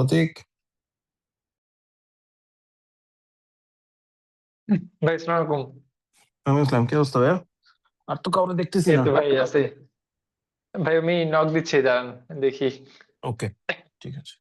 প্রতীক। ভাই আসসালামু আলাইকুম। আমি ইসলাম, কি অবস্থা ভাইয়া? আর তো কাউকে দেখতেছি এই না। তো ভাই আছে। ভাই আমি নক দিচ্ছি, দাঁড়ান দেখি। ওকে, ঠিক আছে।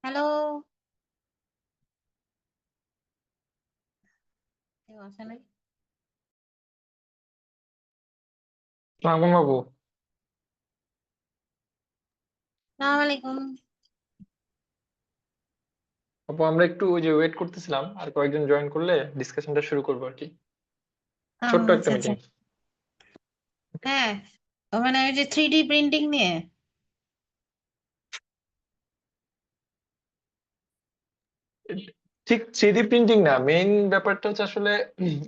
হ্যালো, কেউ আসে নাই? আসসালামু বাবু। সালাম আলাইকুম। আপু আমরা একটু ওই যে ওয়েট করতেছিলাম, আর কয়েকজন জয়েন করলে ডিসকাশনটা শুরু করবো আর কি। ছোট্ট একটা আচ্ছা আচ্ছা, মিটিং। হ্যাঁ মানে ওই যে 3D প্রিন্টিং নিয়ে। ঠিক 3D প্রিন্টিং না, মেইন ব্যাপারটা হচ্ছে আসলে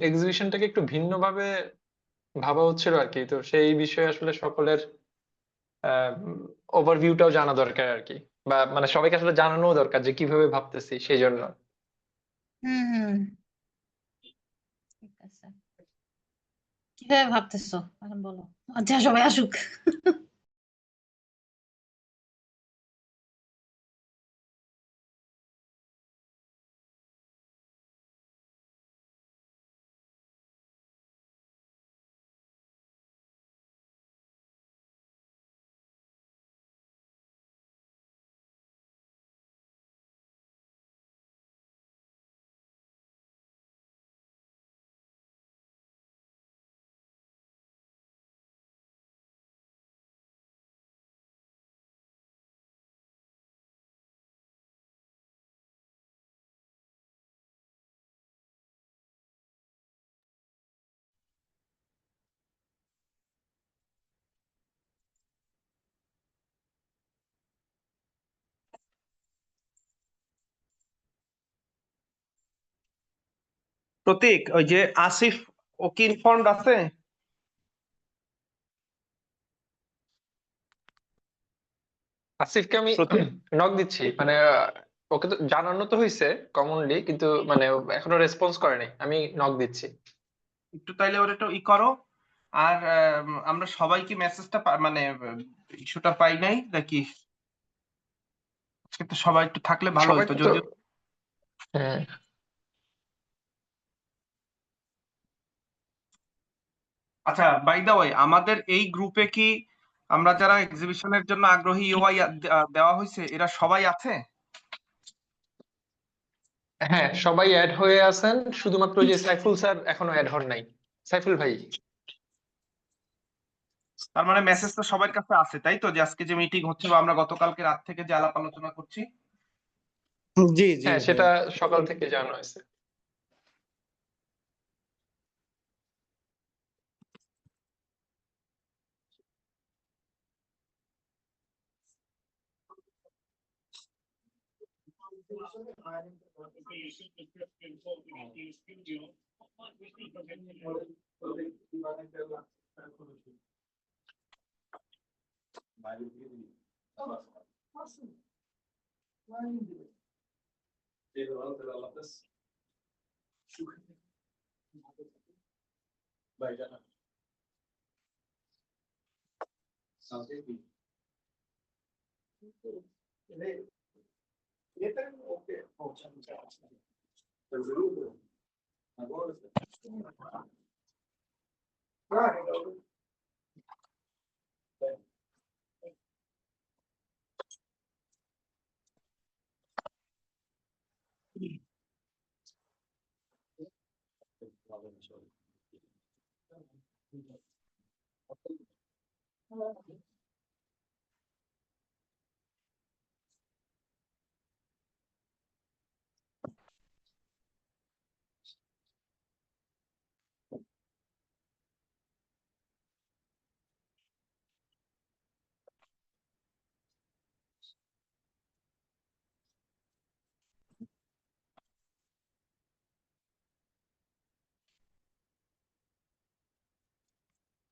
এক্সিবিশনটাকে একটু ভিন্নভাবে ভাবা হচ্ছিল আর কি। তো সেই বিষয়ে আসলে সকলের ওভারভিউটাও জানা দরকার আর কি, বা মানে সবাইকে আসলে জানানো দরকার যে কিভাবে ভাবতেছি, সেই জন্য। হুম, ঠিক আছে। কিভাবে ভাবতেছো এখন বলো। আচ্ছা সবাই আসুক। প্রতীক, ওই যে আসিফ, ও কি ইনফর্মড আছে? আসিফকে আমি প্রতীক, নক দিচ্ছি, মানে ওকে তো জানানো তো হয়েছে কমনলি, কিন্তু মানে ও এখনো রেসপন্স করেনি। আমি নক দিচ্ছি। একটু তাইলে ওর একটু করো। আর আমরা সবাই কি মেসেজটা মানে ইস্যুটা পাই নাই নাকি? আজকে তো সবাই একটু থাকলে ভালো সবাই হতো তো যদি। হ্যাঁ। আচ্ছা, বাই দা ওয়ে, আমাদের এই গ্রুপে কি আমরা যারা এক্সিবিশনের জন্য আগ্রহী ইউআই দেওয়া হয়েছে, এরা সবাই আছে? হ্যাঁ, সবাই অ্যাড হয়ে আছেন, শুধুমাত্র ওই যে সাইফুল স্যার এখনো অ্যাড হন নাই। সাইফুল ভাই। তার মানে মেসেজ তো সবার কাছে আছে, তাই তো? যে আজকে যে মিটিং হচ্ছে বা আমরা গতকালকে রাত থেকে যে আলাপ আলোচনা করছি। জি জি হ্যাঁ ভাই। সেটা সকাল থেকে জানানো হয়েছে।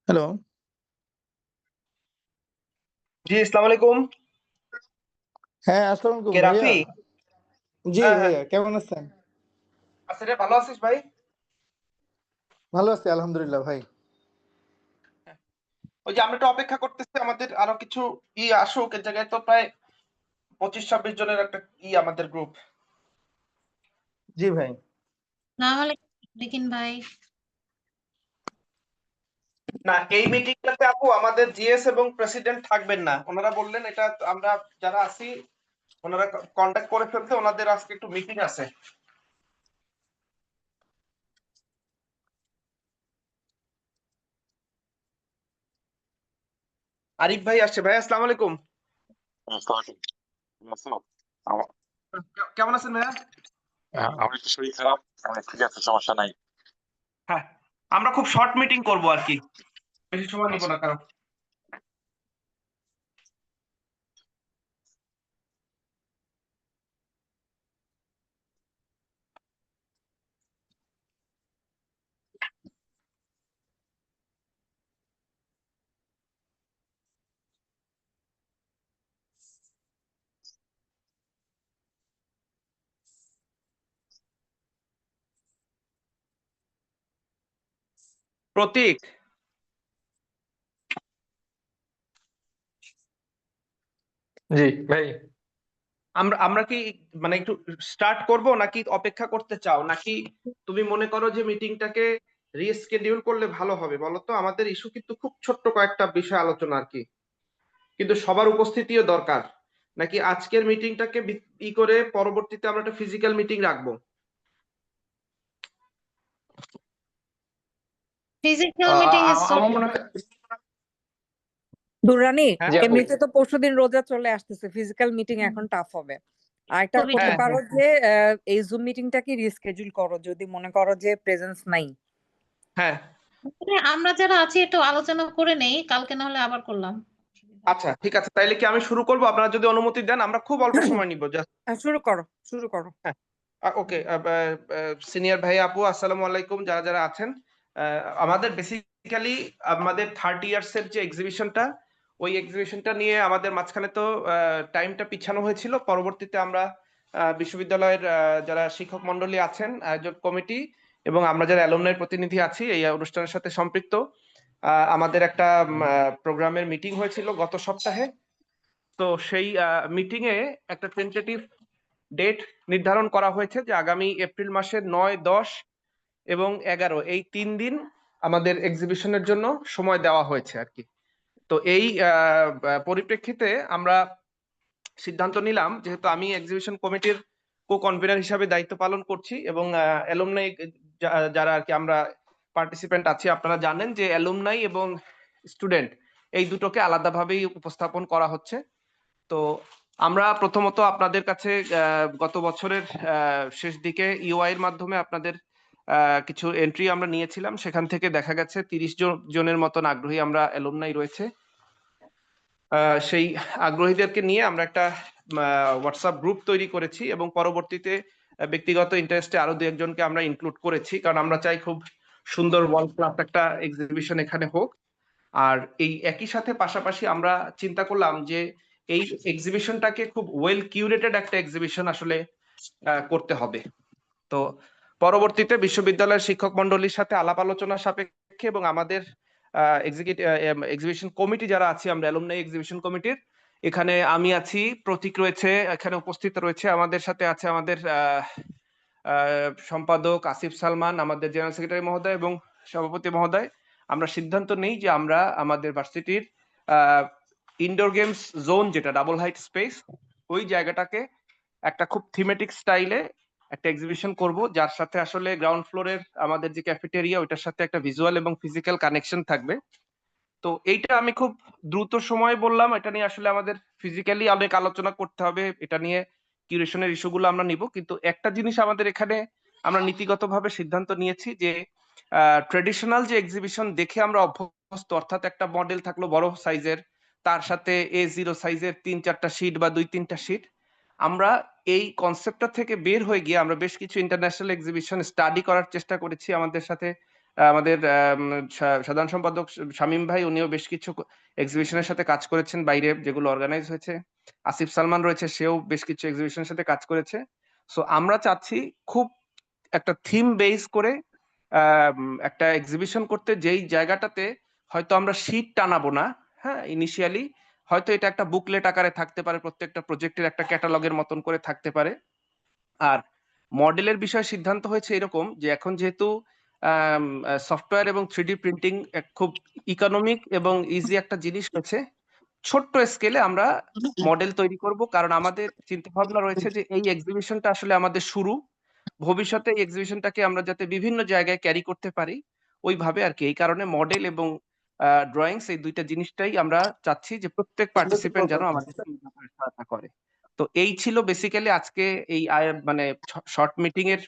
হ্যালো। জি, আসসালামু আলাইকুম। হ্যাঁ, আসসালামু আলাইকুম কে ভাইয়া। রাফি? জি হ্যাঁ হ্যাঁ, ভাইয়া, কেমন আছেন? আচ্ছা রে, ভালো আছিস ভাই? ভালো আছি আলহামদুলিল্লাহ ভাই। ওই যে আমরা একটু অপেক্ষা করতেছি, আমাদের আরো কিছু আসুক। এর জায়গায় তো প্রায় 25-26 জনের একটা আমাদের গ্রুপ। জি ভাই। না হলে দেখিন ভাই। না, এই মিটিংটাতে আপু আমাদের জিএস এবং প্রেসিডেন্ট থাকবেন না। ওনারা বললেন এটা আমরা যারা আছি ওনারা কন্টাক্ট করে ফেলতে, ওনাদের আজকে একটু মিটিং আছে। আরিফ ভাই আসছে। ভাই আসসালামু আলাইকুম। কেমন আছেন ভাইয়া? আমার একটু শরীর খারাপ, আমি ঠিক আছে, সমস্যা নাই। হ্যাঁ, আমরা খুব শর্ট মিটিং করব আর কি, বেশি সময় নিব আচ্ছা। না কারণ। প্রতীক, জি ভাই। আমরা আমরা কি মানে একটু স্টার্ট করব নাকি অপেক্ষা করতে চাও, নাকি তুমি মনে করো যে মিটিংটাকে রিস্কেডিউল করলে ভালো হবে? বলো তো, আমাদের ইস্যু কিন্তু খুব ছোট্ট কয়েকটা বিষয় আলোচনা আর কি, কিন্তু সবার উপস্থিতিও দরকার। নাকি আজকের মিটিংটাকে করে পরবর্তীতে আমরা একটা ফিজিক্যাল মিটিং রাখবো? ফিজিক্যাল মিটিং ইজ সো আমার মনে হয় দুরানি, হ্যাঁ জি আপু। এমনিতে তো পরশুদিন রোজা চলে আসতেছে, ফিজিক্যাল মিটিং এখন টাফ হবে। আরেকটা খুবই করতে হ্যাঁ পারো যে এই জুম মিটিংটা কি রিস্কেডিউল করো যদি মনে করো যে প্রেজেন্স নাই। হ্যাঁ, আমরা যারা আছি একটু আলোচনা করে নেই, কালকে না হলে আবার করলাম। আচ্ছা ঠিক আছে, তাইলে কি আমি শুরু করব? আপনারা যদি অনুমতি দেন, আমরা খুব অল্প সময় নিব। শুরু করো, শুরু করো। ওকে, সিনিয়র ভাই আপু আসসালামু আলাইকুম, যারা যারা আছেন। আমাদের বেসিক্যালি আমাদের 30 ইয়ার্স এর যে এক্সিবিশনটা, ওই এক্সিবিশনটা নিয়ে আমাদের মাঝখানে তো টাইমটা পিছানো হয়েছিল। পরবর্তীতে আমরা বিশ্ববিদ্যালয়ের যারা শিক্ষক মন্ডলী আছেন, আয়োজক কমিটি এবং আমরা যারা অ্যালুমনাই প্রতিনিধি আছি এই অনুষ্ঠানের সাথে সম্পৃক্ত, আমাদের একটা প্রোগ্রামের মিটিং হয়েছিল গত সপ্তাহে। তো সেই মিটিং এ একটা টেন্টেটিভ ডেট নির্ধারণ করা হয়েছে যে আগামী এপ্রিল মাসের 9, 10 এবং 11 এই 3 দিন আমাদের এক্সিবিশনের জন্য সময় দেওয়া হয়েছে আর কি। তো এই পরিপ্রেক্ষিতে আমরা সিদ্ধান্ত নিলাম, যেহেতু আমি এক্সিবিশন কমিটির কো কনভেনার হিসাবে দায়িত্ব পালন করছি এবং অ্যালুমনাই যারা আর কি আমরা পার্টিসিপেন্ট আছি, আপনারা জানেন যে অ্যালুমনাই এবং স্টুডেন্ট এই দুটোকে আলাদাভাবেই উপস্থাপন করা হচ্ছে। তো আমরা প্রথমত আপনাদের কাছে গত বছরের শেষ দিকে ইউআই এর মাধ্যমে আপনাদের কিছু এন্ট্রি আমরা নিয়েছিলাম, সেখান থেকে দেখা গেছে 30 জনের মতন আগ্রহী আমরা অ্যালুমনাই রয়েছে। সেই আগ্রহীদেরকে নিয়ে আমরা একটা হোয়াটসঅ্যাপ গ্রুপ তৈরি করেছি এবং পরবর্তীতে ব্যক্তিগত ইন্টারেস্টে আরো 2-1জনকে আমরা ইনক্লুড করেছি, কারণ আমরা চাই খুব সুন্দর ওয়ার্ল্ড ক্লাস একটা এক্সিবিশন এখানে হোক। আর এই একই সাথে পাশাপাশি আমরা চিন্তা করলাম যে এই এক্সিবিশনটাকে খুব ওয়েল কিউরেটেড একটা এক্সিবিশন আসলে করতে হবে। তো পরবর্তীতে বিশ্ববিদ্যালয়ের শিক্ষক মন্ডলীর সাথে আলাপ আলোচনা সাপেক্ষে এবং আমাদের এক্সিবিশন কমিটি যারা আছি, আমরা অ্যালুমনাই এক্সিবিশন কমিটির, এখানে আমি আছি, প্রতীক রয়েছে, এখানে উপস্থিত রয়েছে, আমাদের সাথে আছে আমাদের সম্পাদক আসিফ সালমান, আমাদের জেনারেল সেক্রেটারি মহোদয় এবং সভাপতি মহোদয়। আমরা সিদ্ধান্ত নেই যে আমরা আমাদের ভার্সিটির ইনডোর গেমস জোন, যেটা ডাবল হাইট স্পেস, ওই জায়গাটাকে একটা খুব থিমেটিক স্টাইলে একটা এক্সিবিশন করব, যার সাথে আসলে গ্রাউন্ড ফ্লোরের আমাদের যে ক্যাফেটেরিয়া, ওইটার সাথে একটা ভিজুয়াল এবং ফিজিক্যাল কানেকশন থাকবে। তো এইটা আমি খুব দ্রুত সময় বললাম, এটা নিয়ে আসলে আমাদের ফিজিক্যালি অনেক আলোচনা করতে হবে, এটা নিয়ে কিউরেশনের ইস্যুগুলো আমরা নিব। কিন্তু একটা জিনিস আমাদের এখানে আমরা নীতিগতভাবে সিদ্ধান্ত নিয়েছি যে ট্রেডিশনাল যে এক্সিবিশন দেখে আমরা অভ্যস্ত, অর্থাৎ একটা মডেল থাকলো বড় সাইজের, তার সাথে A0 সাইজের 3-4টা শিট বা 2-3টা শিট, আমরা এই কনসেপ্টটা থেকে বের হয়ে গিয়ে আমরা বেশ কিছু ইন্টারন্যাশনাল এক্সিবিশন স্টাডি করার চেষ্টা করেছি। আমাদের সাথে আমাদের সাধারণ সম্পাদক শামীম ভাই, উনিও বেশ কিছু এক্সিবিশনের সাথে কাজ করেছেন বাইরে, যেগুলো অর্গানাইজ হয়েছে। আসিফ সালমান রয়েছে, সেও বেশ কিছু এক্সিবিশনের সাথে কাজ করেছে। সো আমরা চাচ্ছি খুব একটা থিম বেস করে একটা এক্সিবিশন করতে, যেই জায়গাটাতে হয়তো আমরা শীট টানাবো না, হ্যাঁ, ইনিশিয়ালি হয়তো এটা একটা বুকলেট আকারে থাকতে পারে, প্রত্যেকটা প্রজেক্টের একটা ক্যাটালগের মতন করে থাকতে পারে। আর মডেলের বিষয়ে সিদ্ধান্ত হয়েছে এরকম যে এখন যেহেতু সফটওয়্যার এবং 3D প্রিন্টিং খুব ইকোনমিক এবং ইজি একটা জিনিস হয়েছে, ছোট্ট স্কেলে আমরা মডেল তৈরি করব, কারণ আমাদের চিন্তা ভাবনা রয়েছে যে এই এক্সিবিশনটা আসলে আমাদের শুরু, ভবিষ্যতে এই এক্সিবিশনটাকে আমরা যাতে বিভিন্ন জায়গায় ক্যারি করতে পারি ওইভাবে আর কি। এই কারণে মডেল এবং ড্রয়িংস, এই দুইটা জিনিসটাই আমরা চাচ্ছি যে প্রত্যেক পার্টিসিপেন্ট যেন আমাদের সহায়তা করে। তো এই ছিল বেসিক্যালি আজকে এই মানে শর্ট মিটিং এর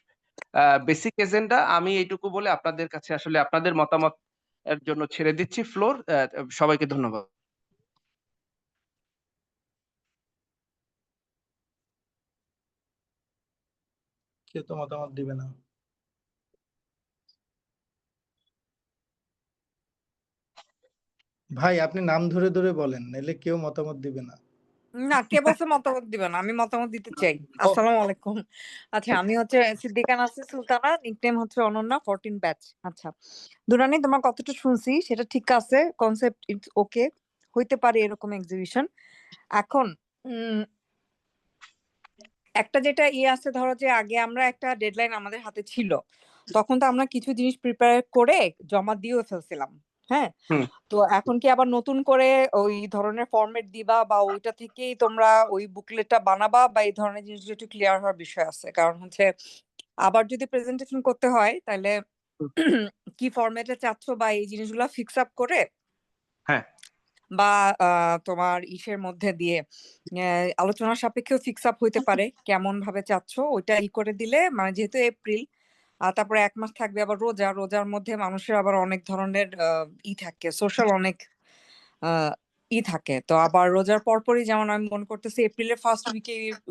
বেসিক এজেন্ডা। আমি এইটুকু বলে আপনাদের কাছে আসলে আপনাদের মতামত এর জন্য ছেড়ে দিচ্ছি ফ্লোর। সবাইকে ধন্যবাদ। কেউ তো মতামত দিবে না। ভাই আপনি নাম ধরে ধরে বলেন, নাহলে কেউ মতামত দিবে না। না, কে বলছে মতামত দিবে না? আমি মতামত দিতে চাই। আসসালামু আলাইকুম। আচ্ছা, আমি হচ্ছে সিদ্দিকা নাসির সুলতানা, নিকনেম হচ্ছে অনন্যা, 14 ব্যাচ। আচ্ছা, দুরানি, তোমার কতটা শুনছি সেটা ঠিক আছে, কনসেপ্ট ইটস ওকে, হইতে পারে এরকম এক্সিবিশন। এখন একটা যেটা আছে, ধরো যে আগে আমরা একটা ডেডলাইন আমাদের হাতে ছিল, তখন তো আমরা কিছু জিনিস প্রিপেয়ার করে জমা দিয়েও ফেলছিলাম, হ্যাঁ। তো এখন কি আবার নতুন করে ওই ধরনের ফরম্যাট দিবা, বা ওইটা থেকেই তোমরা ওই বুকলেটটা বানাবা, বা এই ধরনের জিনিসগুলো একটু ক্লিয়ার হওয়ার বিষয় আছে? কারণ হচ্ছে আবার যদি প্রেজেন্টেশন করতে হয়, তাহলে কি ফরম্যাটে চাচ্ছ, বা এই জিনিসগুলো ফিক্স আপ করে, হ্যাঁ, বা তোমার ইসের মধ্যে দিয়ে আলোচনার সাপেক্ষেও ফিক্স আপ হইতে পারে কেমন ভাবে চাচ্ছ, ওইটা করে দিলে, মানে যেহেতু এপ্রিল, তারপরে 1 মাস থাকবে আবার রোজার মধ্যে মানুষের আবার অনেক ধরনের থাকে, সোশ্যাল অনেক থাকে। তো আবার রোজার পরপরই, যেমন আমি মনে করতেছি এপ্রিলের ফার্স্ট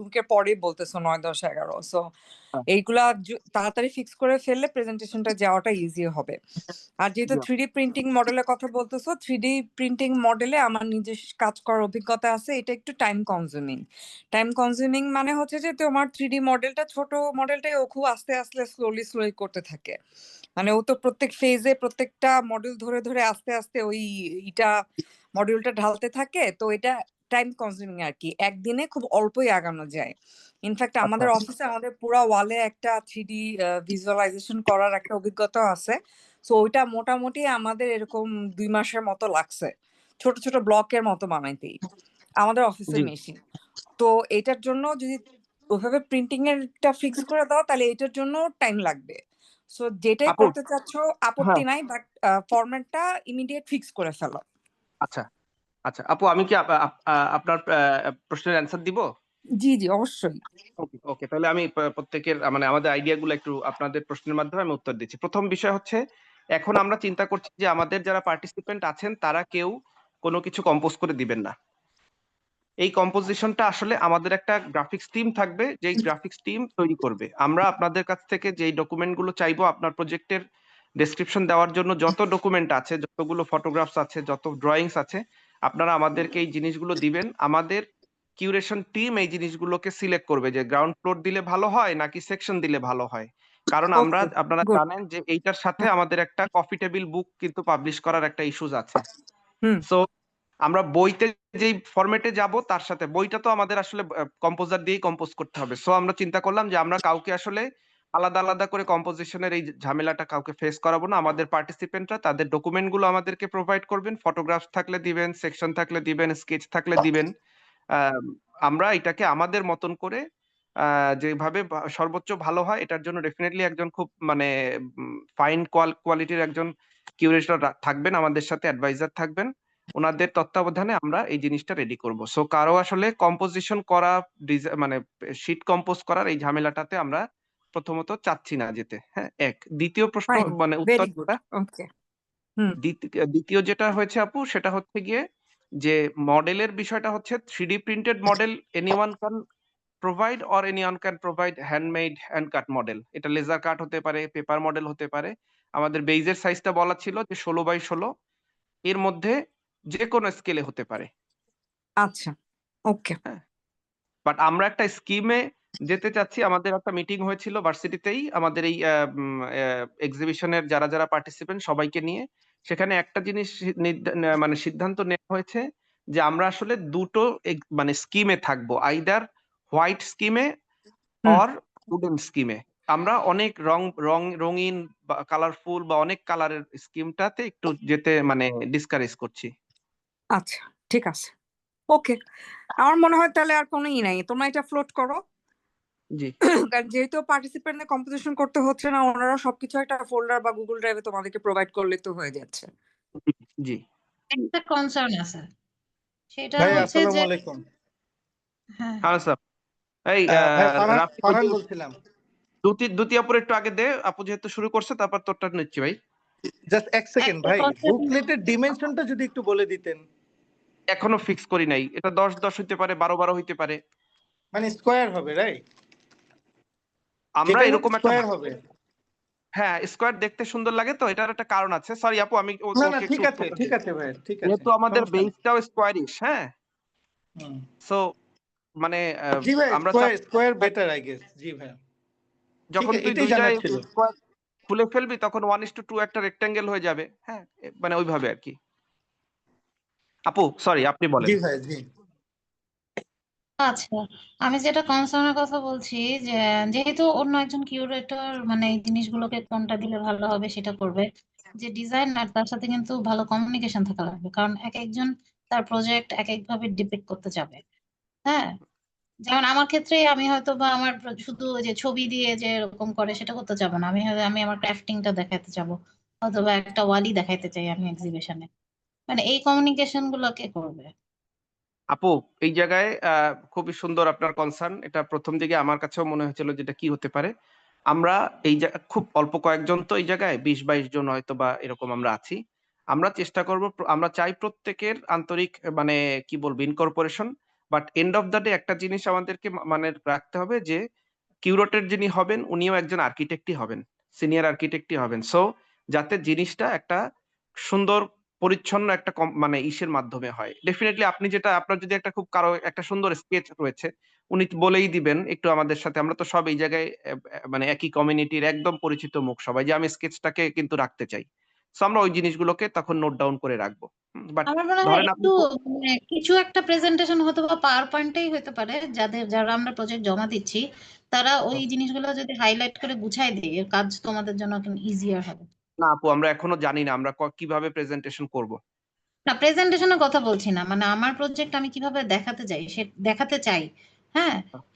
উইকের পরেই বলতেছো 9, 10, 11। সো এইগুলা তাড়াতাড়ি ফিক্স করে ফেললে প্রেজেন্টেশনটা যাওয়াটা ইজি হবে। আর যেহেতু 3D প্রিন্টিং মডেলের কথা বলতেছো, 3D প্রিন্টিং মডেলে আমার নিজস্ব কাজ করার অভিজ্ঞতা আছে, এটা একটু টাইম কনজিউমিং। মানে হচ্ছে যে তোমার 3D মডেলটা, ছোট মডেলটাই ও খুব আস্তে আস্তে স্লোলি করতে থাকে। মানে ও তো প্রত্যেক ফেজে প্রত্যেকটা মডেল ধরে ধরে আস্তে আস্তে ওই মডিউলটা ঢালতে থাকে। তো এটা টাইম কনজিউমিং আর কি, একদিনে খুব অল্পই আগানো যায়। ইনফ্যাক্ট আমাদের অফিসে আমাদের পুরো ওয়ালে একটা 3D ভিজুয়ালাইজেশন করার একটা অভিজ্ঞতা আছে। সো ওইটা মোটামুটি আমাদের এরকম 2 মাসের মতো লাগছে, ছোট ছোট ব্লকের মতো বানাইতেই, আমাদের অফিসের মেশিন। তো এটার জন্য যদি ওইভাবে প্রিন্টিং এরটা ফিক্স করে দাও, তাহলে এটার জন্য টাইম লাগবে। সো যেটাই করতে চাচ্ছ আপত্তি নাই, বাট ফরম্যাটটা ইমিডিয়েট ফিক্স করে ফেলো। আচ্ছা, আচ্ছা আপু, আমি কি আপনার প্রশ্নের অ্যান্সার দিব? জি জি অবশ্যই। ওকে ওকে, তাহলে আমি প্রত্যেকের মানে আমাদের আইডিয়া গুলো একটু আপনাদের প্রশ্নের মাধ্যমে আমি উত্তর দিচ্ছি। প্রথম বিষয় হচ্ছে, এখন আমরা চিন্তা করছি যে আমাদের যারা পার্টিসিপেন্ট আছেন তারা কেউ কোনো কিছু কম্পোজ করে দিবেন না। এই কম্পোজিশনটা আসলে আমাদের একটা গ্রাফিক্স টিম থাকবে, যেই গ্রাফিক্স টিম তৈরি করবে। আমরা আপনাদের কাছ থেকে যেই ডকুমেন্ট গুলো চাইবো আপনার প্রজেক্টের ডেসক্রিপশন দেওয়ার জন্য, যত ডকুমেন্ট আছে, যতগুলো ফটোগ্রাফস আছে, যত ড্রয়িংস আছে, আপনারা আমাদেরকে এই জিনিসগুলো দিবেন। আমাদের কিউরেশন টিম এই জিনিসগুলোকে সিলেক্ট করবে যে গ্রাউন্ড ফ্লোর দিলে ভালো হয় নাকি সেকশন দিলে ভালো হয়। কারণ ওকে আপনারা গুড। জানেন যে এইটার সাথে আমাদের একটা কফি টেবিল বুক কিন্তু পাবলিশ করার একটা ইস্যুস আছে। হুম সো আমরা বইতে যেই ফরম্যাটে যাব তার সাথে বইটা তো আমাদের আসলে কম্পোজার দিয়েই কম্পোজ করতে হবে। সো আমরা চিন্তা করলাম যে আমরা কাউকে আসলে আলাদা আলাদা করে কম্পোজিশনের এই ঝামেলাটা কাউকে ফেস করাবো না। আমাদের পার্টিসিপেন্টরা তাদের ডকুমেন্ট গুলো আমাদেরকে প্রোভাইড করবেন, ফটোগ্রাফস থাকলে দিবেন, সেকশন থাকলে দিবেন, স্কেচ থাকলে দিবেন। আহ, আমরা এটাকে আমাদের মতন করে যেভাবে সর্বোচ্চ ভালো হয় এটার জন্য ডেফিনেটলি একজন খুব মানে ফাইন কোয়ালিটির একজন কিউরেটর থাকবেন, আমাদের সাথে অ্যাডভাইজার থাকবেন। ওনাদের তত্ত্বাবধানে আমরা এই জিনিসটা রেডি করব। সো কারো আসলে কম্পোজিশন করা, মানে শীট কম্পোজ করার এই ঝামেলাটাতে আমরা প্রথমত চাচ্ছি না যেতে। হ্যাঁ, দ্বিতীয় প্রশ্ন ফাইন মানে ভেরি গুড। উত্তরটা, ওকে হুম দ্বিতীয় যেটা হয়েছে আপু, সেটা হচ্ছে গিয়ে যে মডেলের বিষয়টা হচ্ছে 3D printed model anyone can provide or anyone can provide handmade hand cut model. এটা লেজার কাট হতে পারে, পেপার মডেল হতে পারে। আমাদের বেইজের সাইজটা বলা ছিল যে 16x16, এর মধ্যে যে কোনো স্কেলে হতে পারে। আচ্ছা ওকে হ্যাঁ, বাট আমরা একটা স্কিমে যেতে চাচ্ছি। আমাদের একটা মিটিং হয়েছিল ভার্সিটিতেই আমাদের এই এক্সিবিশনের যারা যারা পার্টিসিপেন্ট সবাইকে নিয়ে। সেখানে একটা জিনিস মানে সিদ্ধান্ত নেওয়া হয়েছে যে আমরা আসলে দুটো মানে স্কিমে থাকবো, আইদার হোয়াইট স্কিমে হুম অর উডেন স্কিমে। আমরা অনেক রঙিন বা কালারফুল বা অনেক কালারের স্কিমটাতে একটু যেতে মানে ডিসকারেজ করছি। আচ্ছা ঠিক আছে ওকে। আমার মনে হয় তাহলে আর কোনো নাই, তোমরা এটা ফ্লোট করো। জি কারণ যেহেতু পার্টিসিপেন্টদের কম্পোজিশন করতে হচ্ছে না, ওনারা সবকিছু একটা ফোল্ডার বা গুগল ড্রাইভে তোমাদেরকে প্রোভাইড করলে তো হয়ে যাচ্ছে। জি একটা কনসার্ন আছে, সেটা ভাই হচ্ছে আসসালামু যে আলাইকুম। হ্যাঁ হ্যাঁ স্যার। এই ভাই রাফি ফারহান বলছিলাম। দ্বিতীয় আপুর একটু আগে দে, আপু যেহেতু শুরু করছে তারপর তোরটা নিচ্ছি ভাই। জাস্ট এক সেকেন্ড একটা ভাই, কনসার্ন বুকলেটের ডিমেনশনটা যদি একটু বলে দিতেন। এখনো ফিক্স করি নাই, এটা 10-10 হইতে পারে, 12-12 হইতে পারে। মানে স্কয়ার হবে, রাইট? আমরা যেটাই হোক এরকম একটা, স্কয়ার হবে। হ্যাঁ স্কোয়ার দেখতে সুন্দর লাগে তো, এটার একটা কারণ আছে। সরি আপু, আমি না ওকে ঠিক একটু আছে উত্তরটা ঠিক দিই। আছে ভাই, ঠিক আছে, যেহেতু আমাদের সমস্যা নেই। বেসটাও স্কোয়ারিশ, হ্যাঁ, হুম। সো মানে জি ভাই, আমরা স্কয়ার বেটার আই গেস। জি ভাই, ঠিক যখন তুই এটাই দুইটাই জানার ছিল। স্কোয়ার খুলে ফেলবি তখন 1:2 একটা রেক্টেঙ্গেল হয়ে যাবে। হ্যাঁ, মানে ওইভাবে আর কি। আপু সরি, আপনি বলেন। জি ভাই জি। আচ্ছা, আমি যেটা কনসার্নের কথা বলছি যে যেহেতু অন্য একজন কিউরেটর মানে এই জিনিসগুলোকে কোনটা দিলে ভালো হবে সেটা করবে, যে ডিজাইনার তার সাথে কিন্তু ভালো কমিউনিকেশন থাকা লাগবে, কারণ এক একজন তার প্রজেক্ট এক একভাবে ডিপিক্ট করতে যাবে। হ্যাঁ, যেমন আমার ক্ষেত্রে আমি হয়তো বা আমার শুধু ওই যে ছবি দিয়ে যে এরকম করে সেটা করতে যাবো না, আমি আমার ক্রাফটিংটা দেখাতে যাবো, অথবা একটা ওয়ালই দেখাইতে চাই আমি এক্সিবিশনে। মানে এই কমিউনিকেশন গুলো কে করবে? আপু এই জায়গায় খুবই সুন্দর আপনার কনসার্ন। এটা প্রথম দিকে আমার কাছেও মনে হয়েছিল যেটা কি হতে পারে। আমরা এই খুব অল্প কয়েকজন তো এই জায়গায় 20-22 জন হয়তো বা এরকম আমরা আছি। আমরা চেষ্টা করব, আমরা চাই প্রত্যেকের আন্তরিক মানে কি বলবো incorporation. But end of the day একটা জিনিস আমাদেরকে মানে রাখতে হবে যে কিউরেটর যিনি হবেন উনিও একজন আর্কিটেক্টই হবেন, সিনিয়র আর্কিটেক্টই হবেন। সো যাতে জিনিসটা একটা সুন্দর পরিচ্ছন্ন একটা মানে ইসের মাধ্যমে হয়। ডেফিনেটলি আপনি যেটা, আপনার যদি একটা খুব কারো একটা সুন্দর স্কেচ রয়েছে, উনি বলেই দিবেন একটু আমাদের সাথে। আমরা তো সব এই জায়গায় মানে একই কমিউনিটির একদম পরিচিত মুখ সবাই, যে আমি স্কেচটাকে কিন্তু রাখতে চাই। সো আমরা ওই জিনিসগুলোকে তখন নোট ডাউন করে রাখবো। বাট আমার মনে হয় ধরেন আপনি একটু মানে কিছু একটা প্রেজেন্টেশন হয়তো বা পাওয়ার পয়েন্টেই হতে পারে, যারা আমরা প্রজেক্ট জমা দিচ্ছি তারা ওই জিনিসগুলো যদি হাইলাইট করে গুছাই দিই, এর কাজ তোমাদের জন্য ইজিয়ার হবে। না আপু, আমরা এখনো জানি না আমরা কিভাবে প্রেজেন্টেশন করব। না, প্রেজেন্টেশনের কথা বলছি না, মানে আমার প্রজেক্ট আমি কিভাবে দেখাতে চাই। হ্যাঁ,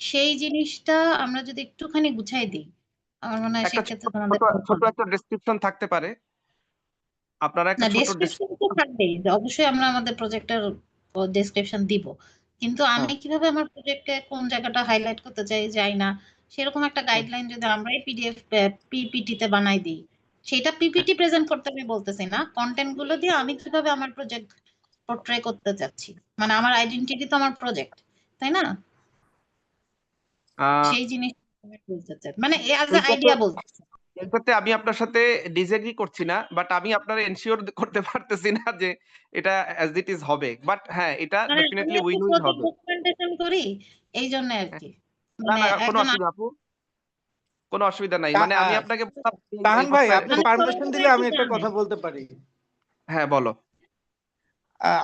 সেই জিনিসটা আমরা যদি একটুখানি গুছাই দিই, আমার মনে হয় একটা ছোট সেক্ষেত্রে তোমাদের ছোট help ছোট হবে। একটা ডেসক্রিপশন থাকতে পারে, আপনারা না, একটা ছোট ডেসক্রিপশন তো থাকবেই, যে অবশ্যই আমরা আমাদের প্রজেক্টের ডেসক্রিপশন দিব, কিন্তু আমি হ্যাঁ কিভাবে আমার প্রজেক্টে কোন জায়গাটা হাইলাইট করতে চাই যাই না, সেরকম একটা হুম, গাইডলাইন যদি আমরা এই পিডিএফ পিপিটি তে বানাই দিই, সেটা হ্যাঁ পিপিটি প্রেজেন্ট করতে আমি বলতেছি না, কন্টেন্ট গুলো দিয়ে আমি কিভাবে আমার প্রজেক্ট পোর্ট্রে করতে চাচ্ছি, মানে আমার আইডেন্টিটি তো আমার প্রজেক্ট, তাই না? আহ, সেই জিনিস আমি বলতে চাই, মানে অ্যাজ এ এইটাতে আইডিয়া বলতেছি। এইটাতে আমি আপনার সাথে ডিসএগ্রি করছি না, বাট আমি আপনার এনশিওর করতে পারতেছি না যে এটা অ্যাজ ইট ইজ হবে, বাট হ্যাঁ এটা মানে আমি ডেফিনেটলি একটু উইন উইন প্রজেক্ট হবে। ডকুমেন্টেশন করি এই জন্য আর হ্যাঁ, কি, না মানে না কোনো একজন অসুবিধা আপু, কোনো অসুবিধা নাই, তা- মানে আমি আহ, আপনাকে বললাম এই তাহান ভাই অবস্থায় আপনি মানে পারমিশন সবাই দিলে একটু আমি একটা জানে। কথা বলতে পারি? হ্যাঁ বলো।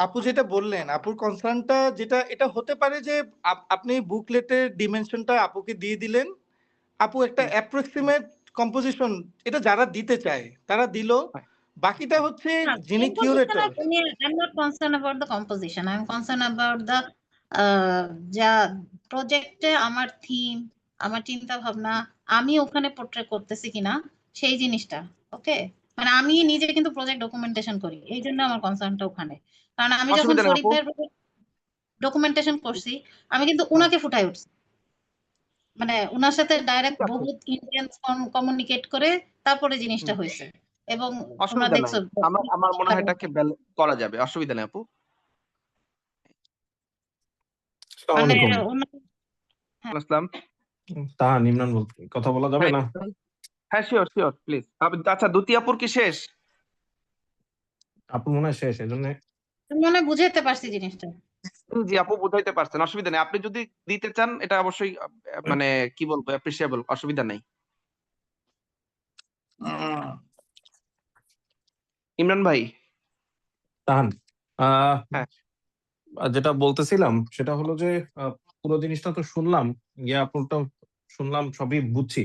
আপু যেটা বললেন, আপুর কনসার্নটা যেটা, এটা হতে পারে যে আপনি বুকলেটের ডিমেনশনটা আপুকে দিয়ে দিলেন, আপু একটা হুম, অ্যাপ্রক্সিমেট কম্পোজিশন এটা যারা দিতে চায় তারা দিল, হ্যাঁ, বাকিটা হচ্ছে না, যিনি composition curator. I'm not concerned about the composition. I'm concerned about the যা প্রজেক্টে আমার থিম, আমার চিন্তা ভাবনা আমি ওখানে পোর্ট্রে করতেছি কিনা সেই জিনিসটা। ওকে, মানে আমি নিজে কিন্তু প্রজেক্ট ডকুমেন্টেশন করি, এই জন্য আমার কনসার্নটা ওখানে। কারণ আমি যখন অসুবিধা নেই শরীফ আপু। ভাইয়ের ডকুমেন্টেশন করছি, আমি কিন্তু হ্যাঁ উনাকে ফুটাই উঠছি, মানে উনার সাথে ঠিক ডাইরেক্ট আছে, বহুত ইন্টেন্স কমিউনিকেট করে তারপরে জিনিসটা হুম, হয়েছে, এবং তোমরা অসুবিধা নাই, দেখছো আমার আমার মনে হয় এটাকে করা যাবে, অসুবিধা নেই আপু। আসসালামু মানে আলাইকুম। আসসালাম। তাহান ইমরান বলতে, কথা বলা যাবে হ্যাঁ না? হ্যাঁ শিওর শিওর প্লিজ। আচ্ছা দ্বিতীয় আপুর কি শেষ? আপু মনে হয় শেষ, এই জন্য তুমি মনে হয় বুঝাইতে পারছি জিনিসটা। জি আপু বুঝাইতে পারছেন, অসুবিধা নেই, আপনি যদি দিতে চান এটা অবশ্যই মানে কি বলবো অ্যাপ্রিসিয়েবল, অসুবিধা নেই। ইমরান ভাই। তাহান হ্যাঁ যেটা বলতেছিলাম সেটা হলো যে পুরো জিনিসটা তো শুনলাম, আপুরটা শুনলাম, সবই বুঝছি।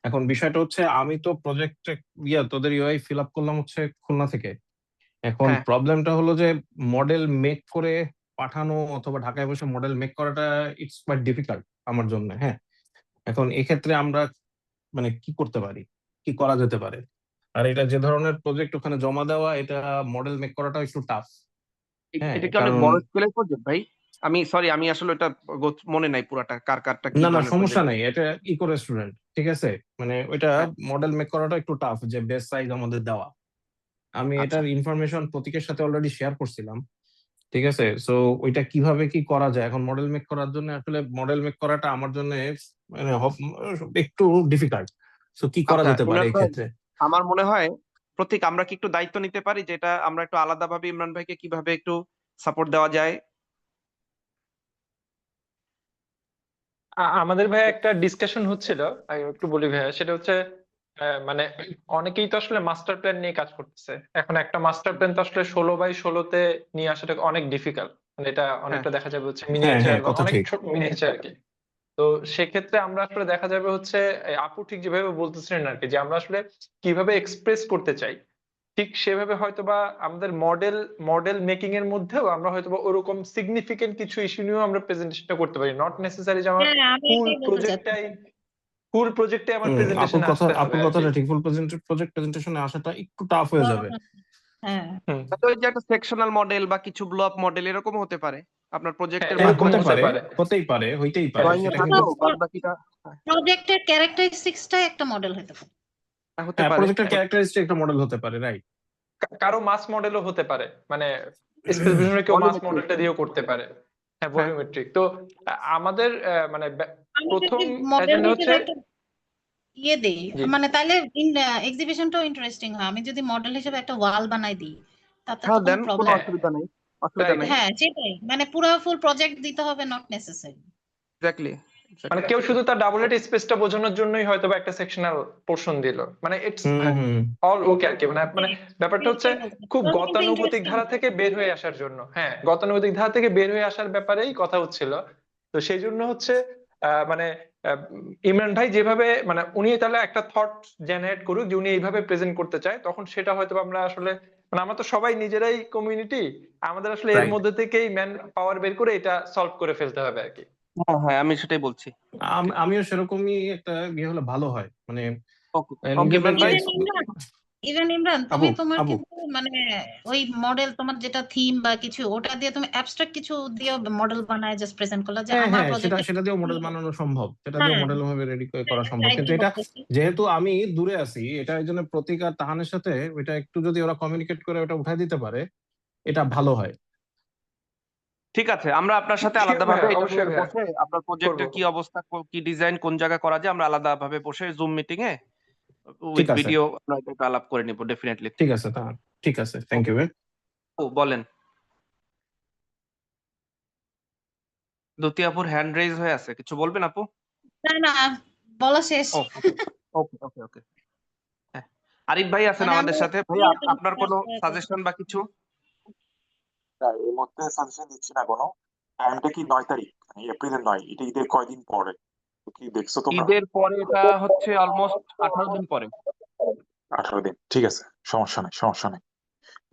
এখন বিষয়টা হচ্ছে আমি তো প্রজেক্ট তোদের ইউআই ফিল আপ করলাম হচ্ছে খুলনা থেকে। এখন হ্যাঁ প্রবলেমটা হলো যে মডেল মেক করে পাঠানো অথবা ঢাকায় বসে মডেল মেক করাটা ইটস কোয়াইট ডিফিকাল্ট আমার জন্য। হ্যাঁ, এখন এক্ষেত্রে আমরা মানে কি করতে পারি, কি করা যেতে পারে? আর এটা যে ধরনের প্রজেক্ট ওখানে জমা দেওয়া, এটা মডেল মেক করাটা একটু টাফ। হ্যাঁ, এটা কি অনেক কারণ বড় স্কেলের প্রজেক্ট ভাই? আমি সরি, আমি আসলে এটা মনে নাই পুরাটা কারটা কি না না ধরনের সমস্যা প্রজেক্ট। নাই, এটা ইকো রেস্টুরেন্ট, ঠিক আছে। মানে ওইটা হ্যাঁ মডেল মেক করাটা একটু টাফ, যে বেস সাইজ আমাদের দেওয়া। আমি আচ্ছা এটার ইনফরমেশন প্রতীকের সাথে অলরেডি শেয়ার করছিলাম, ঠিক আছে। সো ওইটা কিভাবে কি করা যায়, এখন মডেল মেক করার জন্য আসলে মডেল মেক করাটা আমার জন্য মানে একটু ডিফিকাল্ট। সো কি করা আচ্ছা যেতে পারে ইমরান এই ভাই, ক্ষেত্রে? আমার মনে হয় প্রতীক আমরা কি একটু দায়িত্ব নিতে পারি, যেটা আমরা একটু আলাদাভাবে ইমরান ভাইকে কিভাবে একটু সাপোর্ট দেওয়া যায়। আমাদের ভাইয়া একটা ডিসকাশন হচ্ছিল, আমি একটু বলি ভাইয়া, সেটা হচ্ছে মানে অনেকেই তো আসলে মাস্টার প্ল্যান নিয়ে কাজ করতেছে। এখন একটা মাস্টার প্ল্যান তো আসলে 16x16-তে নিয়ে আসাটা অনেক ডিফিকাল্ট, মানে এটা হ্যাঁ অনেকটা দেখা যাবে হচ্ছে হ্যাঁ মিনিয়েচার হ্যাঁ, বা কথা অনেক ঠিক। ছোট মিনিয়েচার আর কি। তো সেক্ষেত্রে আমরা আসলে দেখা যাবে হচ্ছে আপু ঠিক যেভাবে বলতেছিলেন আর কি, যে আমরা আসলে কিভাবে এক্সপ্রেস করতে চাই, ঠিক সেভাবে হয়তোবা আমাদের মডেল মেকিং এর মধ্যেও আমরা হয়তোবা ওরকম সিগনিফিকেন্ট কিছু ইস্যু নিয়েও আমরা প্রেজেন্টেশনটা করতে পারি, নট নেসেসারি যে আমার হ্যাঁ, আমি ফুল এটাই বলতে চাচ্ছি। প্রজেক্টটাই ফুল প্রজেক্টে আমার আপুর প্রেজেন্টেশনে কথা, আসতে হবে আপুর আর কি। কথাটা ঠিক, ফুল প্রজেক্ট প্রেজেন্টেশনে আসাটা একটু টাফ হয়ে যাবে। হ্যাঁ, হুম, তো ওই যে একটা সেকশনাল মডেল বা কিছু ব্লক মডেল এরকম হতে পারে আপনার হ্যাঁ প্রজেক্টের হ্যাঁ, এরকম হতে হতে পারে, পারে। হতেই পারে, হইতেই পারে, ড্রয়িং এ সেটা কিন্তু থাকলো, বাদ বাকিটা প্রজেক্টের ক্যারেক্টারিস্টিক্সটাই একটা মডেল হতে পারে। হতে হ্যাঁ, পারে। প্রজেক্টের ক্যারেক্টারিস্টিক একটা মডেল হতে পারে, রাইট। কারো মাস মডেলও হতে পারে, মানে স্পেসিফিক কেউ মাস ভলিউমেট্রিক। মডেলটা দিয়েও করতে পারে। হ্যাঁ, হ্যাঁ ভলিউমেট্রিক। তো আমাদের মানে আমি প্রথম যদি মডেল এজেন্ডা হচ্ছে হিসেবে একটা দেই, জি মানে তাইলে এক্সিবিশনটাও ইন্টারেস্টিং হয়। আমি যদি মডেল হিসেবে একটা ওয়াল বানাই দিই, তাতে তো হ্যাঁ কোনো দেন, কোনো প্রবলেম। হ্যাঁ অসুবিধা নেই, অসুবিধা রাইট। নেই। হ্যাঁ, সেটাই, মানে পুরো ফুল প্রজেক্ট দিতে হবে, নট নেসেসারি। এক্স্যাক্টলি মানে কেউ শুধু তার ডাবল এট স্পেসটা বোঝানোর জন্যই হয়তো বা একটা সেকশনাল পোর্শন দিল, মানে ইটস হুম। অল ওকে আর কি। মানে ব্যাপারটা হচ্ছে খুব গতানুগতিক ধারা থেকে বের হয়ে আসার জন্য, হ্যাঁ গতানুগতিক ধারা থেকে বের হয়ে আসার ব্যাপারেই কথা হচ্ছিল। তো সেই জন্য হচ্ছে মানে ইমরান ভাই যেভাবে, মানে উনি তাহলে একটা থট জেনারেট করুক যে উনি এইভাবে প্রেজেন্ট করতে চায়, তখন সেটা হয়তো আমরা আসলে, মানে আমরা তো সবাই নিজেরাই কমিউনিটি, আমাদের আসলে এর রাইট। মধ্যে থেকেই ম্যান পাওয়ার বের করে এটা সলভ করে ফেলতে হবে আর কি। হ্যাঁ হ্যাঁ আমি সেটাই বলছি। আমিও সেরকমই একটা হলে ভালো হয়, মানে ওকে ওকে নিজেদের ইমরান ভাই। যে ইভেন ইমরান আপু তুমি তোমার আপু কিন্তু মানে ওই মডেল তোমার যেটা থিম বা কিছু ওটা দিয়ে তুমি অ্যাবস্ট্রাক্ট কিছু দিয়ে মডেল বানায় জাস্ট প্রেজেন্ট করলা যে হ্যাঁ আমার হ্যাঁ সেটা প্রজেক্টে সেটা দিয়েও মডেল বানানো সম্ভব, সেটা দিয়েও হ্যাঁ মডেল ভাবে রেডি করা সম্ভব, কিন্তু চাইলেই এটা বলতেছি যেহেতু আমি দূরে আছি, এটা এই জন্য প্রতীক আর তাহানের সাথে এটা একটু যদি ওরা কমিউনিকেট করে ওটা উঠাই দিতে পারে এটা ভালো হয়। ঠিক আছে, আমরা আপনার সাথে শিওর আলাদাভাবে ভাইয়া, এটা অবশ্যই নিয়ে ভাইয়া, বসে আপনার প্রজেক্টের করবো। কি অবস্থা, কি ডিজাইন, কোন জায়গায় করা যায়, আমরা আলাদাভাবে বসে জুম মিটিং এ ঠিক উইথ আছে, ভিডিও আমরা এটা আলাপ করে নিব ডেফিনেটলি। ঠিক আছে তাহান, ঠিক আছে, থ্যাংক ইউ। ও বলেন, দ্বিতীয় আপুর হ্যান্ড রেজ হয়ে আছে, কিছু বলবেন আপু? না না বলা শেষ ও ওকে ওকে ওকে ওকে। হ্যাঁ, আরিফ ভাই আছেন মানে আমাদের আমরা সাথে, ভাই আপনার কোনো সাজেশন বা কিছু? এই মুহূর্তে সাজেশন দিচ্ছি না কোনো। টাইমটা কি 9 তারিখ, মানে এপ্রিলের 9, এটা ঈদের কয়দিন পরে? তো কি দেখছো তোমরা? ঈদের পরে এটা হচ্ছে অলমোস্ট 18 দিন পরে। 18 দিন, ঠিক আছে, সমস্যা নেই সমস্যা নেই।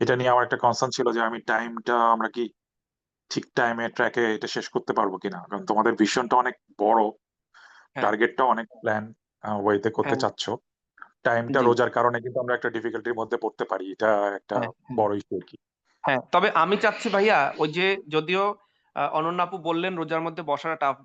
এটা নিয়ে আমার একটা কনসার্ন ছিল যে আমি টাইমটা, আমরা কি ঠিক টাইমে ট্র্যাকে এটা শেষ করতে পারবো কিনা, কারণ তোমাদের ভিশনটা অনেক বড়, হ্যাঁ টার্গেটটা অনেক প্ল্যান ওয়েতে করতে হ্যাঁ চাচ্ছ। টাইমটা জি রোজার কারণে কিন্তু আমরা একটা ডিফিকাল্টির মধ্যে পড়তে পারি, এটা একটা হ্যাঁ হ্যাঁ বড় ইস্যু আর কি। হ্যাঁ, তবে আমি চাচ্ছি ভাইয়া, ওই যে যদিও অনন্যা আপু বললেন রোজার মধ্যে বসাটা টাফ,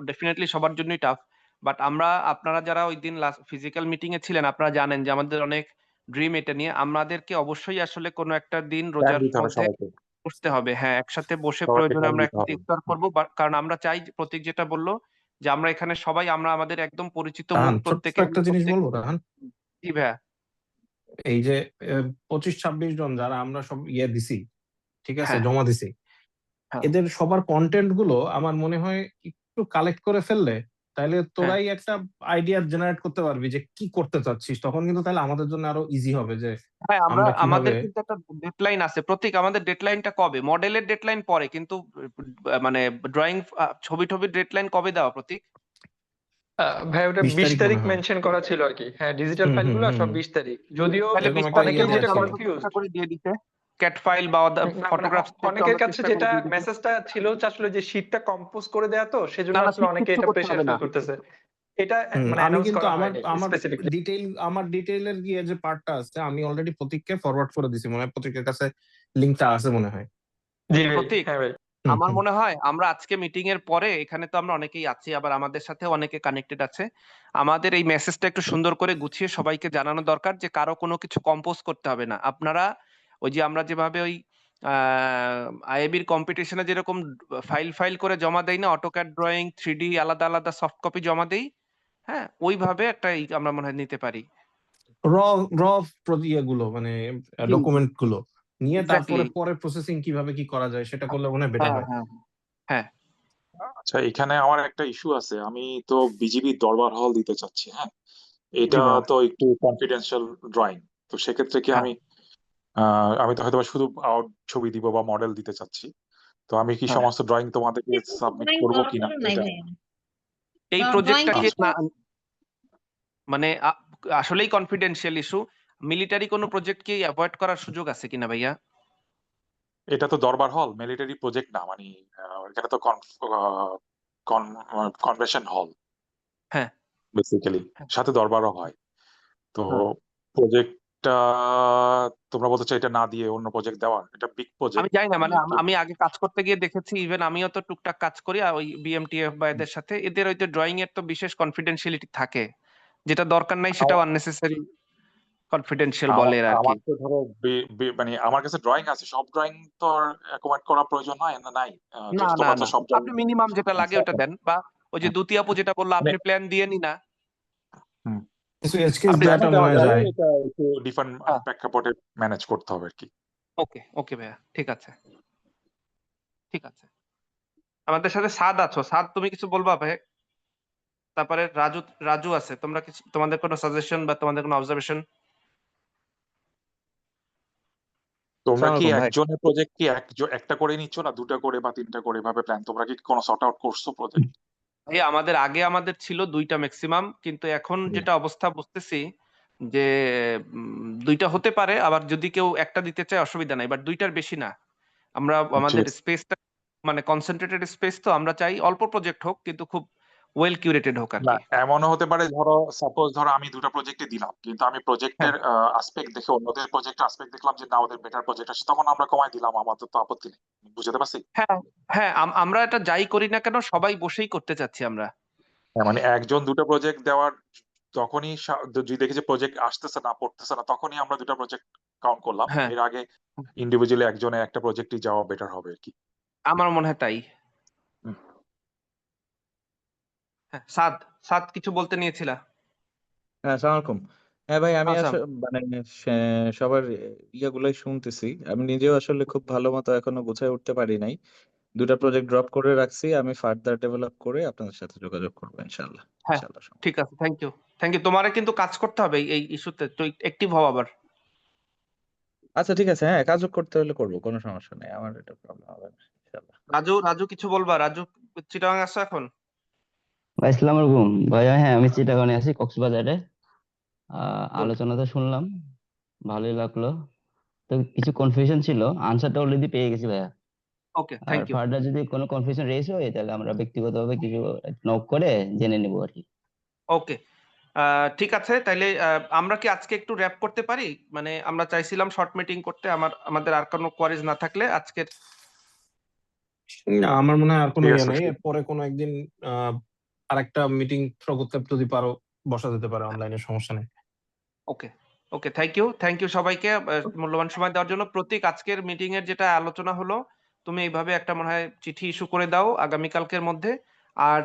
ডেফিনেটলি সবার জন্যই টাফ, বাট আমরা, আপনারা যারা ওই দিন লাস্ট ফিজিক্যাল মিটিং এ ছিলেন, আপনারা জানেন যে আমাদের অনেক ড্রিম এটা নিয়ে। আমাদেরকে অবশ্যই আসলে কোনো একটা দিন টাইম রোজার দিতে হবে মধ্যে সবাইকে, বসতে হবে, হ্যাঁ একসাথে বসে সবাইকে প্রয়োজনে টাইম আমরা দিতে একসাথে হবে। ইফতার করবো, কারণ আমরা চাই যে প্রতীক যেটা বললো যে আমরা এখানে সবাই, আমরা আমাদের একদম পরিচিত মুখ তাহান ছোট্ট প্রত্যেকে একটা জিনিস বলবো তাহান, জি ভাইয়া। এই যে 25-26 জন যারা আমরা সব ইয়ে দিছি, ঠিক আছে, হ্যাঁ জমা দিছি, হ্যাঁ এদের সবার কন্টেন্ট গুলো আমার মনে হয় একটু কালেক্ট করে ফেললে তাহলে হ্যাঁ তোরাই একটা আইডিয়া জেনারেট করতে পারবি যে কি করতে চাচ্ছিস, তখন কিন্তু তাহলে আমাদের জন্য আরো ইজি হবে যে হ্যাঁ, আমরা আমরা কিভাবে। আমাদের কিন্তু একটা ডেডলাইন আছে প্রতীক, আমাদের ডেডলাইনটা কবে? মডেলের ডেডলাইন পরে, কিন্তু মানে ড্রয়িং ছবি টবির ডেডলাইন কবে দেওয়া প্রতীক? ভাই ওটা 20 20 তারিখ মনে তারিখ হয়। মেনশন করা ছিল আর কি, হ্যাঁ ডিজিটাল হুম হুম ফাইলগুলো হুম সব হুম। 20 তারিখ, যদিও তাহলে এরকম 20 একটা তারিখের ইয়ে অনেকের দেওয়া মধ্যে যেটা ছিল। আমরা তো কনফিউজ, চেষ্টা করে দিয়ে দিতে, ক্যাট ফাইল বা মানে ফটোগ্রাফস একটু অনেকের আমরা কাছে চেষ্টা করে যেটা দিয়ে দিতে। মেসেজটা ছিল হচ্ছে আসলে যে শীটটা কম্পোজ করে দেয়া, তো সেজন্য না না, আসলে ঠিক অনেকে কিচ্ছু এটা করতে প্রেসার হবে না। ফিল করতেছে। এটা মানে আমি অ্যানাউন্স কিন্তু করা আমার হয়নি আমার স্পেসিফিকলি। আমার ডিটেইলের গিয়ে যে পার্টটা আছে আমি অলরেডি প্রতীককে ফরওয়ার্ড করে দিছি, মনে হয় প্রতীকের কাছে লিংকটা আছে মনে হয়। জি ভাই, প্রতীক, হ্যাঁ ভাই। হুম আমার হুম। মনে হয় আমরা আজকে মিটিং এর পরে, এখানে তো আমরা অনেকেই আছি, আবার আমাদের সাথে অনেকে কানেক্টেড আছে, আমাদের এই মেসেজটা একটু সুন্দর করে গুছিয়ে সবাইকে জানানো দরকার যে কারো কোনো কিছু কম্পোজ করতে হবে না। আপনারা ওই যে আমরা যেভাবে ওই আইএবির কম্পিটিশনে যেরকম ফাইল ফাইল করে জমা দেই না, অটোক্যাড ড্রয়িং 3D আলাদা আলাদা সফট কপি জমা দেই, হ্যাঁ ওইভাবে একটা আমরা মনে হয় নিতে পারি। র র ইয়েগুলো মানে জি জি, ডকুমেন্ট গুলো নিয়ে এক্স্যাক্টলি। তারপরে পরে প্রসেসিং কিভাবে কি করা যায় সেটা করলে মনে হয় বেটার হ্যাঁ হয়। হ্যাঁ হ্যাঁ আচ্ছা, এখানে আমার একটা ইস্যু আছে, আমি তো বিজিবি দরবার হল দিতে চাচ্ছি, হ্যাঁ। জি এটা ভাইয়া। তো একটু কনফিডেন্সিয়াল ড্রয়িং, তো সেক্ষেত্রে কি হ্যাঁ আমি তো হয়তো বা শুধু আউট ছবি দিব বা মডেল দিতে চাচ্ছি, তো আমি কি হ্যাঁ, সমস্ত ড্রয়িং তোমাদেরকে সাবমিট ড্রয়িং করবো কিনা দরকার নাই এটা? ভাইয়া, এই ড্রয়িং প্রজেক্টটাকে কিছু আচ্ছা, মানে আসলেই কনফিডেন্সিয়াল ইস্যু, মিলিটারি কোনো প্রজেক্ট কি অ্যাভয়েড করার সুযোগ আছে কিনা ভাইয়া? এটা তো দরবার হল, মিলিটারি প্রজেক্ট না, মানে এখানে তো কনভেনশন হল হ্যাঁ বেসিক্যালি, হ্যাঁ সাথে দরবারও হয়। তো হ্যাঁ। প্রজেক্টটা তোমরা বলতে চাই এটা না দিয়ে অন্য প্রজেক্ট দেওয়ার, এটা বিগ আমি প্রজেক্ট জানি না, মানে মানে একটু। আমি আগে কাজ করতে গিয়ে দেখেছি, ইভেন আমিও তো টুকটাক কাজ করি আর ওই বিএমটিএফ বা এদের সাথে, এদের ওই ড্রয়িং এর তো বিশেষ কনফিডেন্সিয়ালিটি থাকে, যেটা দরকার নাই সেটাও আননেসেসারি কনফিডেন্সিয়াল বলে এরা আর কি। আমার তো ধরো মানে আমার কাছে ড্রয়িং আছে, সব ড্রয়িং তো আর অ্যাকোমোডেট করা প্রয়োজন হয় না, নাই না যেহেতু না তোমরা তো না, সব ড্রয়িং। আপনি মিনিমাম যেটা লাগে ওটা দেন, বা ওই যে দ্বিতীয় আপু যেটা বললো মানে আপনি প্ল্যান দিয়ে নি না, কিছু এক্সকিউজ আপনি দেওয়াটা প্ল্যানও মনে দেওয়া হয় যাবে, যায়। এটা একটু ডিফারেন্ট হ্যাঁ প্রেক্ষাপটে ম্যানেজ করতে হবে আর কি। ওকে ওকে ভাইয়া, ঠিক আছে ঠিক আছে। আমাদের সাথে সাদ আছো, সাদ তুমি কিছু বলবা ভাই? তারপরে রাজু, রাজু আছে, তোমরা কিছু, তোমাদের কোনো সাজেশন বা তোমাদের কোনো অবজারভেশন? তোমরা সালাম কি আলাইকুম ভাই। একজনের প্রজেক্ট কি একটা করে নিচ্ছ না দুটা করে বা তিনটা করে ভাবে প্ল্যান, তোমরা কি কোনো সর্ট আউট করছো প্রজেক্ট? ভাই আমাদের আগে আমাদের ছিল দুইটা ম্যাক্সিমাম, কিন্তু এখন যেটা অবস্থা বুঝতেছি যে দুইটা হতে পারে, আবার যদি কেউ একটা দিতে চায় অসুবিধা নাই, বাট দুইটার বেশি না। আমরা ঠিক আমাদের আছে। স্পেসটা মানে কনসেন্ট্রেটেড স্পেস, তো আমরা চাই অল্প প্রজেক্ট হোক কিন্তু খুব ওয়েল কিউরেটেড হোক আর না, কি। এমনও হতে পারে, ধরো সাপোজ ধরো আমি দুটো প্রজেক্টে দিলাম, কিন্তু আমি প্রজেক্টের হ্যাঁ আসপেক্ট দেখে অন্যদের প্রজেক্টের আসপেক্ট দেখলাম যে না ওদের বেটার প্রজেক্ট আছে, তখন আমরা কমাই দিলাম, আমাদের তো আপত্তি নেই। বুঝতে পারছি? হ্যাঁ হ্যাঁ, আমরা এটা যাই করি না কেন সবাই বসেই করতে চাচ্ছি আমরা। হ্যাঁ, মানে একজন দুটো প্রজেক্ট দেওয়ার যখনই যদি দেখি যে প্রজেক্ট আসতেছে না, পড়তেছে না, তখনই আমরা দুটো প্রজেক্ট কাউন্ট করলাম। হ্যাঁ এর আগে ইন্ডিভিজুয়ালি একজনের একটা প্রজেক্টই যাওয়া বেটার হবে আর কি। আমার মনে হয় তাই। হুম। হ্যাঁ সাদ, সাদ কিছু বলতে নিয়েছিলা? হ্যাঁ, আসসালামু আলাইকুম। হ্যাঁ ভাই, আমি আসাম। মানে সবার ইয়েগুলোই শুনতেছি। আমি নিজেও আসলে খুব ভালো মতো এখনো গুছায় উঠতে পারি নাই। দুটা প্রজেক্ট ড্রপ করে রাখছি, আমি ফার্দার ডেভেলপ করে আপনাদের সাথে যোগাযোগ করবো ইনশাল্লাহ। হ্যাঁ ইনশাল্লাহ। ঠিক আছে, থ্যাংক ইউ থ্যাংক ইউ। তোমারে কিন্তু কাজ করতে হবে এই ইস্যুতে, তো অ্যাক্টিভ হও আবার। আচ্ছা ঠিক আছে, হ্যাঁ কাজও করতে হলে করবো, কোনো সমস্যা নেই, আমার এটা প্রবলেম হবে না ইনশাল্লাহ। রাজু, রাজু কিছু বলবা? রাজু চিটাগাং আসছো এখন? ভাই আসসালামু আলাইকুম ভাই। হ্যাঁ আমি চিটাগাংয়ে আছি, কক্সবাজারে। গুড। আলোচনা তো শুনলাম, ভালোই লাগলো। তো কিছু কনফিউশন ছিল, আনসারটা অলরেডি পেয়ে গেছি ভাইয়া। ওকে আর থ্যাংক ইউ। ফার্দার যদি কোনো কনফিউশন রেজ হয় তাহলে আমরা ব্যক্তিগতভাবে কিছু নক করে জেনে নেবো আর কি। ওকে ঠিক আছে, তাইলে আমরা কি আজকে একটু র্যাপ করতে পারি? মানে আমরা চাইছিলাম শর্ট মিটিং করতে, আমাদের আর কোনো কোয়ারিজ না থাকলে আজকের। না, আমার মনে হয় আর কোনো ঠিক ইয়ে আছে, নেই। এরপরে কোনো একদিন আরেকটা মিটিং থ্রো করতে যদি পারো, বসা যেতে পারে অনলাইনে, সমস্যা নেই। ওকে ওকে, থ্যাংক ইউ সবাইকে মূল্যবান সময় দেওয়ার জন্য। প্রতীক, আজকের মিটিং এর যেটা আলোচনা হলো, তুমি এইভাবে একটা মনে হয় চিঠি ইস্যু করে দাও আগামীকালকের মধ্যে। আর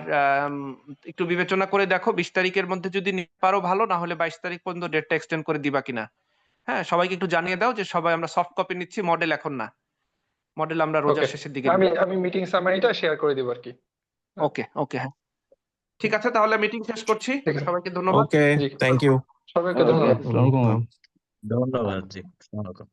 একটু বিবেচনা করে দেখো 20 তারিখের মধ্যে যদি নিতে পারো ভালো, না হলে 22 তারিখ পর্যন্ত ডেটটা এক্সটেন্ড করে দিবা কিনা। হ্যাঁ, সবাইকে একটু জানিয়ে দাও যে সবাই আমরা সফট কপি নিচ্ছি, মডেল এখন না। মডেল আমরা ওকে, রোজার শেষের দিকে আমি নিব। আমি মিটিং সামারিটা শেয়ার করে দিব আর কি। ওকে ওকে, হ্যাঁ ঠিক আছে, তাহলে মিটিং শেষ করছি। ঠিক আছে, সবাইকে ধন্যবাদ। ওকে, জি থ্যাংক ইউ। সবাইকে ওকে, ধন্যবাদ। আসসালামু আলাইকুম। ধন্যবাদ জি, আসসালামু আলাইকুম।